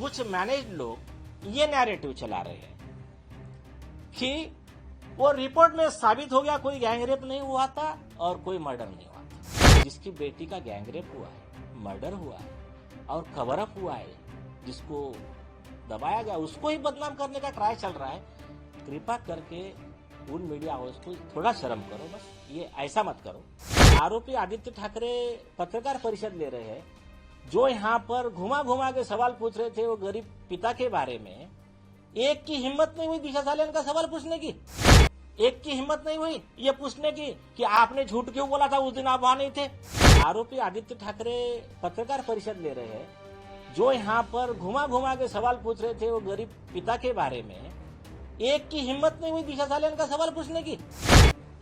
कुछ मैनेज लोग ये नैरेटिव चला रहे हैं कि वो रिपोर्ट में साबित हो गया कोई गैंगरेप नहीं हुआ था और कोई मर्डर नहीं हुआ था। जिसकी बेटी का गैंगरेप हुआ है, मर्डर हुआ है और कवर अप हुआ है, जिसको दबाया गया, उसको ही बदनाम करने का ट्राई चल रहा है। कृपा करके उन मीडिया हाउस को थोड़ा शर्म करो, बस ये ऐसा मत करो। आरोपी आदित्य ठाकरे पत्रकार परिषद ले रहे हैं, जो यहाँ पर घुमा घुमा के सवाल पूछ रहे थे वो गरीब पिता के बारे में। एक की हिम्मत नहीं हुई दिशा सालियान का सवाल पूछने की, एक की हिम्मत नहीं हुई ये पूछने की कि आपने झूठ क्यों बोला था, उस दिन आप वहां नहीं थे। आरोपी आदित्य ठाकरे पत्रकार परिषद ले रहे हैं, जो यहाँ पर घुमा घुमा के सवाल पूछ रहे थे वो गरीब पिता के बारे में। एक की हिम्मत नहीं हुई दिशा सालियान का सवाल पूछने की,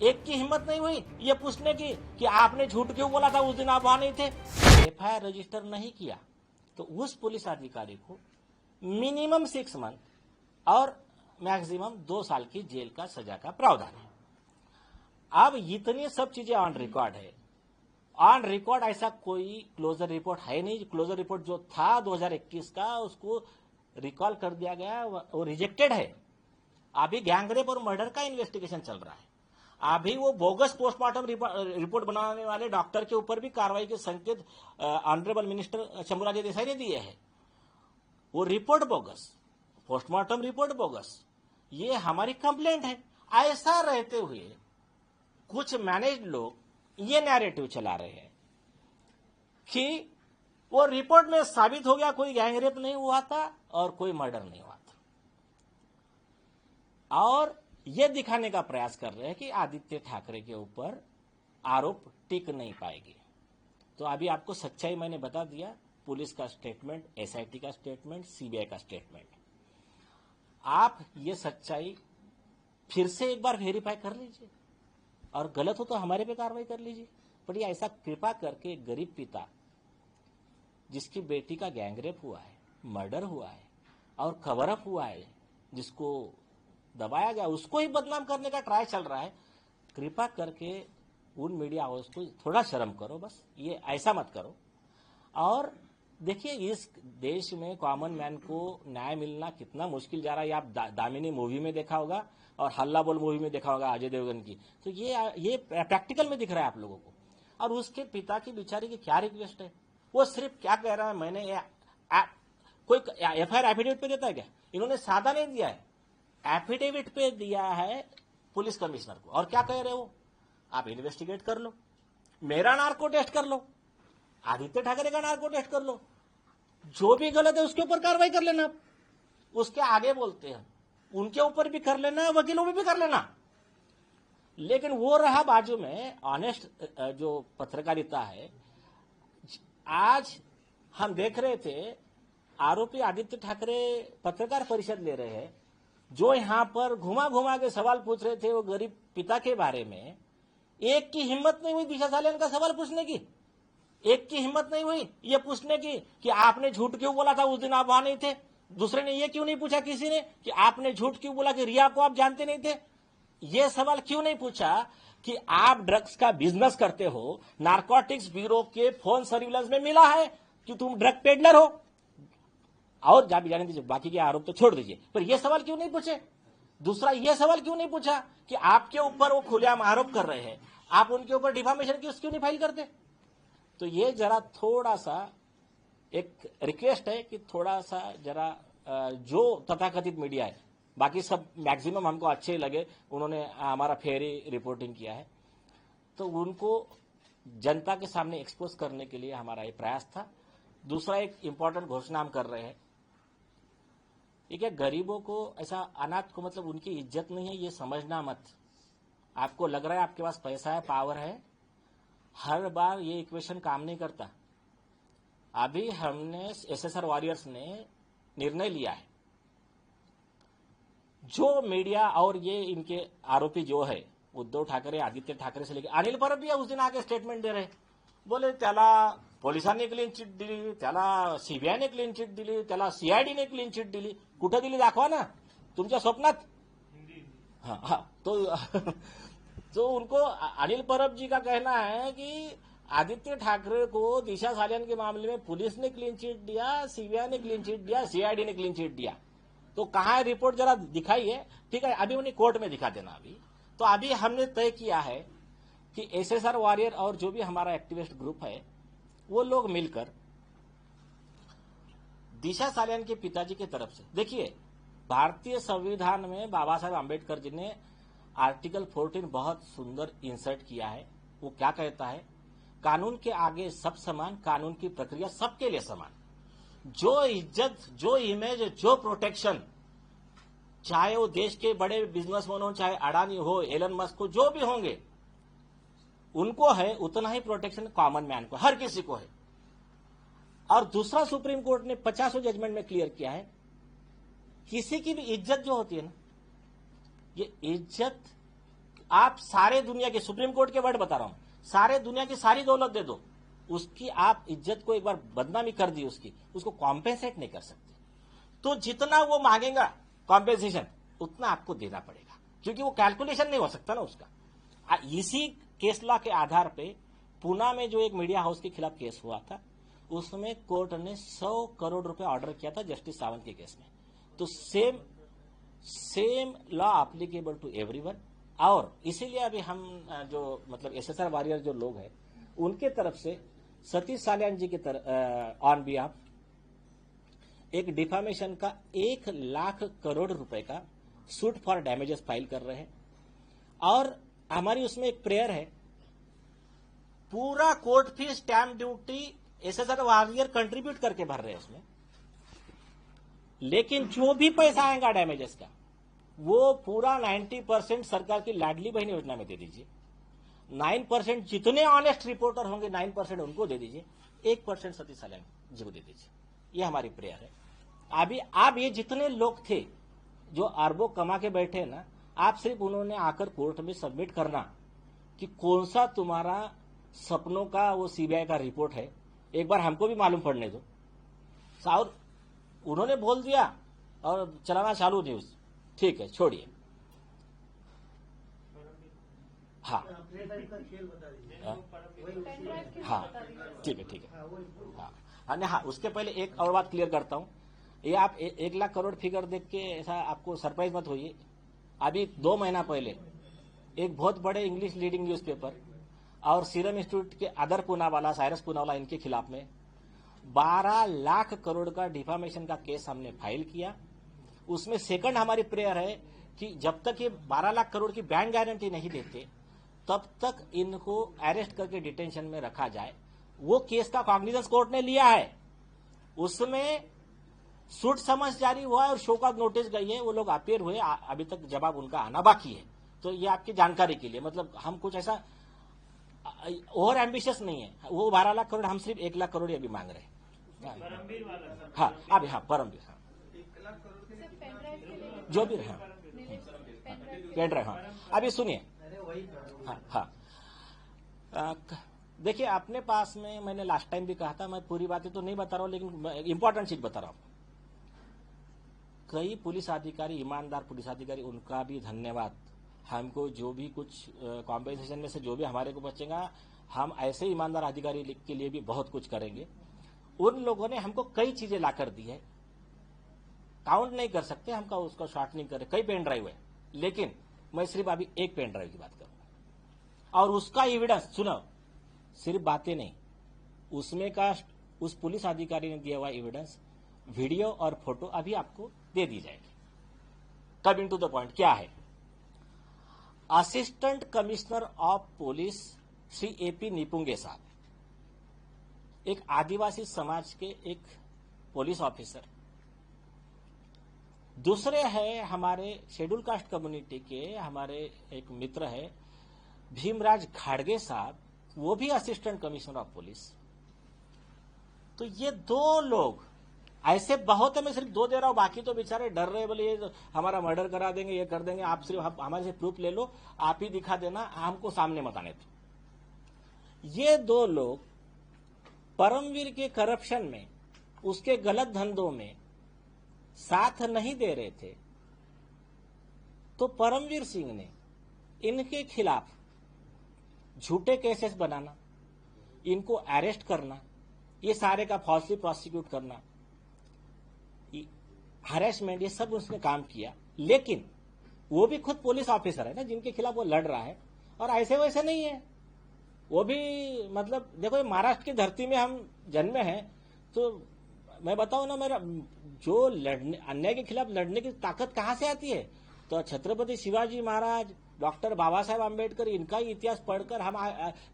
एक की हिम्मत नहीं हुई ये पूछने की कि आपने झूठ क्यों बोला था, उस दिन आप वहां नहीं थे। एफआईआर रजिस्टर नहीं किया तो उस पुलिस अधिकारी को मिनिमम 6 मंथ और मैक्सिमम 2 साल की जेल का सजा का प्रावधान है। अब इतनी सब चीजें ऑन रिकॉर्ड है। ऑन रिकॉर्ड ऐसा कोई क्लोजर रिपोर्ट है नहीं। क्लोजर रिपोर्ट जो था 2021 का, उसको रिकॉल कर दिया गया, वो रिजेक्टेड है। अभी गैंगरेप और मर्डर का इन्वेस्टिगेशन चल रहा है। अभी वो बोगस पोस्टमार्टम रिपोर्ट बनाने वाले डॉक्टर के ऊपर भी कार्रवाई के संकेत ऑनरेबल मिनिस्टर शंभूराज देसाई ने दिए हैं। वो report bogus, postmortem report bogus, ये हमारी कंप्लेंट है। ऐसा रहते हुए कुछ मैनेज लोग ये नैरेटिव चला रहे हैं कि वो रिपोर्ट में साबित हो गया कोई गैंगरेप नहीं हुआ था और कोई मर्डर नहीं हुआ था, और ये दिखाने का प्रयास कर रहे हैं कि आदित्य ठाकरे के ऊपर आरोप टिक नहीं पाएगी। तो अभी आपको सच्चाई मैंने बता दिया, पुलिस का स्टेटमेंट, एसआईटी का स्टेटमेंट, सीबीआई का स्टेटमेंट। आप ये सच्चाई फिर से एक बार वेरीफाई कर लीजिए और गलत हो तो हमारे पे कार्रवाई कर लीजिए। पर ये ऐसा कृपा करके गरीब पिता जिसकी बेटी का गैंगरेप हुआ है, मर्डर हुआ है और कवर अप हुआ है, जिसको दबाया गया, उसको ही बदनाम करने का ट्राई चल रहा है। कृपा करके उन मीडिया हाउस को थोड़ा शर्म करो, बस ये ऐसा मत करो। और देखिए, इस देश में कॉमन मैन को न्याय मिलना कितना मुश्किल जा रहा है। आप दामिनी मूवी में देखा होगा और हल्ला बोल मूवी में देखा होगा अजय देवगन की। तो ये प्रैक्टिकल में दिख रहा है आप लोगों को। और उसके पिता की बेचारी की क्या रिक्वेस्ट है, वो सिर्फ क्या कह रहा है, मैंने कोई एफआईआर एफिडेविट पे देता है क्या? इन्होंने सादा नहीं दिया है, एफिडेविट पे दिया है पुलिस कमिश्नर को। और क्या कह रहे हो, आप इन्वेस्टिगेट कर लो, मेरा नार्को टेस्ट कर लो, आदित्य ठाकरे का नार्को टेस्ट कर लो, जो भी गलत है उसके ऊपर कार्रवाई कर लेना। उसके आगे बोलते हैं उनके ऊपर भी कर लेना, वकीलों पे भी कर लेना। लेकिन वो रहा बाजू में ऑनेस्ट जो पत्रकारिता है। आज हम देख रहे थे आरोपी आदित्य ठाकरे पत्रकार परिषद ले रहे हैं, जो यहाँ पर घुमा घुमा के सवाल पूछ रहे थे वो गरीब पिता के बारे में। एक की हिम्मत नहीं हुई दिशा सालियान का सवाल पूछने की, एक की हिम्मत नहीं हुई ये पूछने की कि आपने झूठ क्यों बोला था, उस दिन आप वहां नहीं थे। दूसरे ने ये क्यों नहीं पूछा किसी ने कि आपने झूठ क्यों बोला कि रिया को आप जानते नहीं थे। ये सवाल क्यों नहीं पूछा कि आप ड्रग्स का बिजनेस करते हो, नारकोटिक्स ब्यूरो के फोन सर्विलेंस में मिला है कि तुम ड्रग पेडलर हो। और जाने दीजिए, बाकी के आरोप तो छोड़ दीजिए, पर यह सवाल क्यों नहीं पूछे। दूसरा यह सवाल क्यों नहीं पूछा कि आपके ऊपर वो खुलेआम आरोप कर रहे हैं, आप उनके ऊपर डिफामेशन केस क्यों नहीं फाइल करते। तो ये जरा थोड़ा सा एक रिक्वेस्ट है कि थोड़ा सा जरा जो तथाकथित मीडिया है, बाकी सब मैक्सिमम हमको अच्छे लगे, उन्होंने हमारा फेयरी रिपोर्टिंग किया है, तो उनको जनता के सामने एक्सपोज करने के लिए हमारा ये प्रयास था। दूसरा एक इंपॉर्टेंट घोषणा हम कर रहे हैं, ठीक है, गरीबों को ऐसा अनाथ को मतलब उनकी इज्जत नहीं है ये समझना मत। आपको लग रहा है आपके पास पैसा है, पावर है, हर बार ये इक्वेशन काम नहीं करता। अभी हमने एसएसआर वॉरियर्स ने निर्णय लिया है, जो मीडिया और ये इनके आरोपी जो है उद्धव ठाकरे, आदित्य ठाकरे से लेकर अनिल परब भी उस दिन आके स्टेटमेंट दे रहे, बोले त्याला पोलिसांनी क्लीन चिट दिली, त्याला सीबीआयने क्लीन चिट दिली, त्याला सीआयडीने क्लीन चिट दिली। कुठं दिली दाखवा ना तुमच्या स्वप्नात। हाँ तो उनको अनिल परब जी का कहना है कि आदित्य ठाकरे को दिशा सालियान के मामले में पुलिस ने क्लीन चिट दिया, सीबीआई ने क्लीन चिट दिया, सीआईडी ने क्लीन चिट दिया। तो कहाँ है रिपोर्ट, जरा दिखाई है। ठीक है, अभी उन्हें कोर्ट में दिखा देना। अभी तो अभी हमने तय किया है कि एसएसआर वॉरियर और जो भी हमारा एक्टिविस्ट ग्रुप है वो लोग मिलकर दिशा सालियान के पिताजी की तरफ से, देखिए भारतीय संविधान में बाबा साहेब आंबेडकर जी ने आर्टिकल 14 बहुत सुंदर इंसर्ट किया है। वो क्या कहता है, कानून के आगे सब समान, कानून की प्रक्रिया सबके लिए समान। जो इज्जत, जो इमेज, जो प्रोटेक्शन, चाहे वो देश के बड़े बिजनेसमैन हो, चाहे अडानी हो, एलन मस्क हो, जो भी होंगे उनको है, उतना ही प्रोटेक्शन कॉमन मैन को, हर किसी को है। और दूसरा, सुप्रीम कोर्ट ने 50वें जजमेंट में क्लियर किया है, किसी की भी इज्जत जो होती है ना, ये इज्जत आप सारे दुनिया के, सुप्रीम कोर्ट के वर्ड बता रहा हूं, सारे दुनिया की सारी दौलत दे दो, उसकी आप इज्जत को एक बार बदनामी कर दी उसकी, उसको कॉम्पेंसेट नहीं कर सकते। तो जितना वो मांगेगा कॉम्पेंसेशन उतना आपको देना पड़ेगा, क्योंकि वो कैलकुलेशन नहीं हो सकता ना उसका। इसी केस लॉ के आधार पे पूना में जो एक मीडिया हाउस के खिलाफ केस हुआ था, उसमें कोर्ट ने 100 करोड़ रुपए ऑर्डर किया था जस्टिस सावंत के केस में। तो same law applicable to everyone. और इसीलिए अभी हम जो मतलब एसएसआर वॉरियर जो लोग हैं उनके तरफ से सतीश सालियान जी की तरफ ऑन बिहाफ एक डिफामेशन का 1 लाख करोड़ रुपए का सूट फॉर डैमेजेस फाइल कर रहे हैं। और हमारी उसमें एक प्रेयर है, पूरा court fees, stamp duty SSR warrior contribute करके भर रहे हैं उसमें, लेकिन जो भी पैसा आएगा डैमेजेस का वो पूरा 90% सरकार की लाडली बहन योजना में दे दीजिए। 9% जितने ऑनेस्ट रिपोर्टर होंगे 9% उनको दे दीजिए, 1% सतीश सालियान जी को दे दीजिए। ये हमारी प्रेयर है। अभी आप ये जितने लोग थे जो अरबों कमा के बैठे हैं ना, आप सिर्फ उन्होंने आकर कोर्ट में सबमिट करना कि कौन सा तुम्हारा सपनों का वो सीबीआई का रिपोर्ट है, एक बार हमको भी मालूम पड़ने दो। और उन्होंने बोल दिया और चलाना चालू न्यूज, ठीक है छोड़िए। हाँ हाँ ठीक है हाँ, उसके पहले एक और बात क्लियर करता हूं। ये आप 1 लाख करोड़ फिगर देख के ऐसा आपको सरप्राइज मत होइए। अभी 2 महीना पहले एक बहुत बड़े इंग्लिश लीडिंग न्यूज़पेपर और सीरम इंस्टीट्यूट के अदर पूनावाला, साइरस पूनावाला, इनके खिलाफ में 12 लाख करोड़ का डिफामेशन का केस हमने फाइल किया। उसमें सेकंड हमारी प्रेयर है कि जब तक ये 12 लाख करोड़ की बैंक गारंटी नहीं देते तब तक इनको अरेस्ट करके डिटेंशन में रखा जाए। वो केस का कॉग्निजेंस कोर्ट ने लिया है, उसमें सूट समझ जारी हुआ है और शो का नोटिस गई है, वो लोग अपीयर हुए, अभी तक जवाब उनका आना बाकी है। तो ये आपकी जानकारी के लिए, मतलब हम कुछ ऐसा ओवर एम्बिशियस नहीं है। वो 12 लाख करोड़, हम सिर्फ 1 लाख करोड़ अभी मांग रहे हैं। हाँ अभी, हाँ परमवीर, हाँ जो भी हाँ पेन ड्राइव, हाँ अभी सुनिए। हाँ देखिए, अपने पास में मैंने लास्ट टाइम भी कहा था, मैं पूरी बातें तो नहीं बता रहा हूं लेकिन इंपॉर्टेंट चीज बता रहा हूं। कई पुलिस अधिकारी, ईमानदार पुलिस अधिकारी, उनका भी धन्यवाद। हमको जो भी कुछ कॉम्पेंसेशन में से जो भी हमारे को बचेगा, हम ऐसे ईमानदार अधिकारी के लिए भी बहुत कुछ करेंगे। उन लोगों ने हमको कई चीजें लाकर दी है, काउंट नहीं कर सकते, हमका उसका शॉर्ट नहीं करे। कई पेन ड्राइव है, लेकिन मैं सिर्फ अभी एक पेन ड्राइव की बात करूंगा और उसका एविडेंस सुनो, सिर्फ बातें नहीं, उसमें का उस पुलिस अधिकारी ने दिया हुआ एविडेंस, वीडियो और फोटो अभी आपको दे दी जाएगी। कमिंग टू द पॉइंट, क्या है? Assistant commissioner of police Shri AP Nipunge साहब, एक आदिवासी समाज के एक पुलिस ऑफिसर। दूसरे है हमारे शेड्यूल कास्ट कम्युनिटी के हमारे एक मित्र है भीमराज खाड़गे साहब, वो भी असिस्टेंट कमिश्नर ऑफ पुलिस। तो ये 2 लोग, ऐसे बहुत है, मैं सिर्फ 2 दे रहा हूं, बाकी तो बेचारे डर रहे, बोले ये हमारा मर्डर करा देंगे, ये कर देंगे। आप सिर्फ हमारे से प्रूफ ले लो, आप ही दिखा देना, हमको सामने मत आने दो। ये 2 लोग परमवीर के करप्शन में, उसके गलत धंधों में साथ नहीं दे रहे थे, तो परमवीर सिंह ने इनके खिलाफ झूठे केसेस बनाना, इनको अरेस्ट करना, ये सारे का फॉल्सली प्रोसिक्यूट करना, हरेसमेंट, ये सब उसने काम किया। लेकिन वो भी खुद पुलिस ऑफिसर है ना, जिनके खिलाफ वो लड़ रहा है, और ऐसे वैसे नहीं है। वो भी मतलब देखो, महाराष्ट्र की धरती में हम जन्मे हैं, तो मैं बताऊं ना, मेरा जो लड़ने, अन्याय के खिलाफ लड़ने की ताकत कहां से आती है? तो छत्रपति शिवाजी महाराज, डॉक्टर बाबा साहेब आम्बेडकर, इनका ही इतिहास पढ़कर हम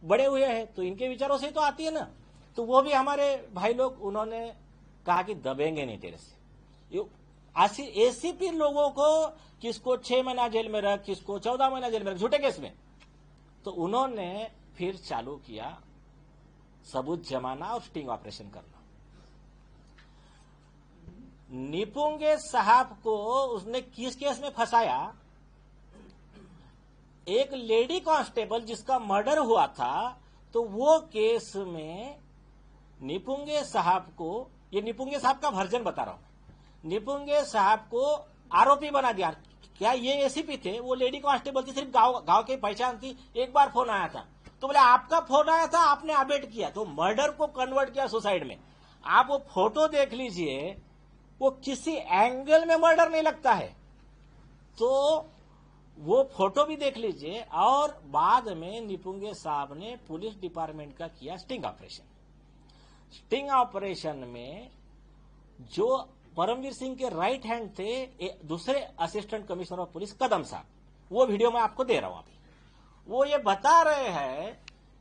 बड़े हुए हैं, तो इनके विचारों से तो आती है ना। तो वो भी हमारे भाई लोग, उन्होंने कहा कि दबेंगे नहीं तेरे से। एसीपी लोगों को, किसको 6 महीना जेल में रख, किसको 14 महीना जेल में रख, झूठे केस में। तो उन्होंने फिर चालू किया सबूत जमाना और स्टिंग ऑपरेशन करना। निपुंगे साहब को उसने किस केस में फंसाया? एक लेडी कांस्टेबल जिसका मर्डर हुआ था, तो वो केस में निपुंगे साहब को, ये निपुंगे साहब का वर्जन बता रहा हूं, निपुंगे साहब को आरोपी बना दिया। क्या ये एसीपी थे? वो लेडी कांस्टेबल थी, सिर्फ गांव की पहचान थी। एक बार फोन आया था, तो बोले आपका फोन आया था, आपने अबेट किया, तो मर्डर को कन्वर्ट किया सुसाइड में। आप वो फोटो देख लीजिए, वो किसी एंगल में मर्डर नहीं लगता है। तो वो फोटो भी देख लीजिए। और बाद में निपुंगे साहब ने पुलिस डिपार्टमेंट का किया स्टिंग ऑपरेशन। स्टिंग ऑपरेशन में जो परमवीर सिंह के राइट हैंड थे, दूसरे असिस्टेंट कमिश्नर ऑफ पुलिस कदम साहब, वो वीडियो मैं आपको दे रहा हूं अभी। वो ये बता रहे हैं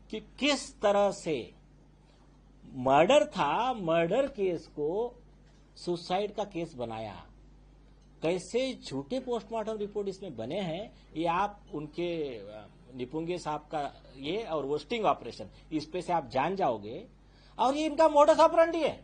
कि किस तरह से मर्डर था, मर्डर केस को सुसाइड का केस बनाया, कैसे झूठे पोस्टमार्टम रिपोर्ट इसमें बने हैं। ये आप उनके निपुंगे साहब का ये और वो स्टिंग ऑपरेशन, इस पे से आप जान जाओगे। और ये इनका मोडस ऑपरेंडी है।